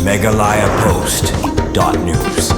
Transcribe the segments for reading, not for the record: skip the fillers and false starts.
Meghalaya Post.news.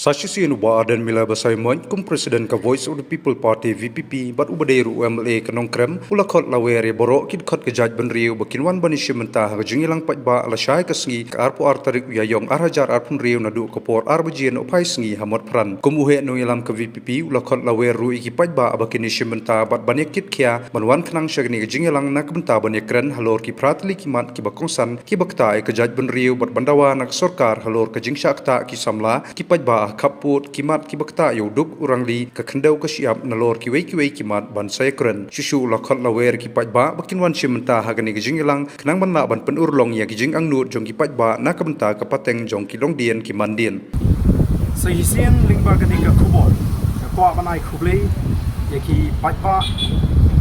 Sashisin uba dan mila basai mon kum Presiden ka Voice of the People Party VPP bat ubadeiru UMLA kanong krem ulakot lawere borok kid kot kejaj benriu bakinwan bani shimenta ha jingilang patba ala syai kasngi ka arpo artarik uyayong arhajar arpun riu nadu kapor arbajien opai sngi hamot pran kumuhe no ilam ka VPP ulakot laweru iki patba abakini shimenta bat bani kit kya manwan kanang syagni jingilang nak benta bani kren halor ki pratli kimat ki bakongsan ki bakta ai kejaj benriu bat bandawa nak sorkar halor ka jingsakta ki samla ki patba kaput kimat kibakta yuduk urangli ka khendau ka siap nalor kiwei kimat ban saya keren susu lakot lawer ki pajba bakinwan shimenta hagani gijingilang kenang banna ban penurlong ya gijing angnut jong ki pajba na kabenta ka pateng jong ki longdien ki mandien sehisian lingba ka dinga kubor ka kwa banai kublei ya ki pajba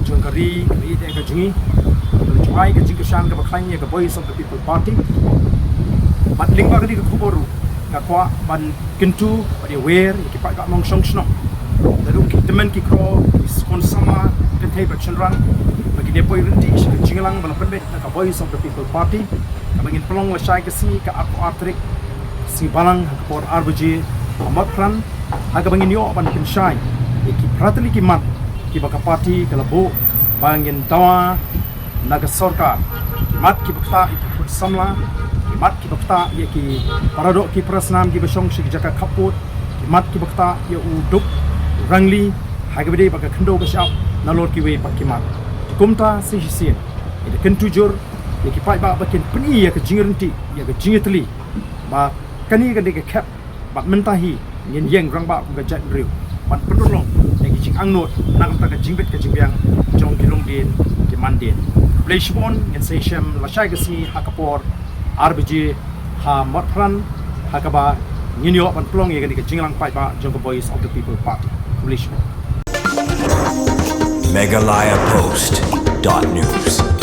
jong kari de ka jingi juai ka jingkashan ka bakhanya ka Voice of the People Party bat lingba ka dinga kuboru kakwa ban kentu pada wer kipat kak mong song sno lalu teman ki kro skon sama kentai bakchenran bagi depoi renti jingalang bala pendek ka Voice of the People Party ka bangin pelong wasai ke si ka aku artrik si balang ka por RBG amat pran aga bangin yo ban penshai ki pratli ki mat ki baka party ka labo bangin tawa naga sarkar mat ki bakta ki samla mat ki bakta ye ki paradok ki prasnam ki basong shi jaka kaput ki mat ki bakta ye uduk rangli hagabede baka khendo bashap nalor ki we pak ki mat kumta si hisien ide kentujur ye ki pai ba bakin peni ye ka jingirenti ye ka jingitli ba kani ka de ka kap ba mentahi nyen yeng rang ba ka jat riu ban pendulong ye ki jing angnot nang ta ka jingbet ka jingbiang jong ki longdien ki mandien bleshbon ngen seshem la shai ka si hakapor RBG ha matpran hakaba nyinyo ban plong ye gani ka jinglang pai ba jong Voice of the People Party publish Meghalaya Post.news.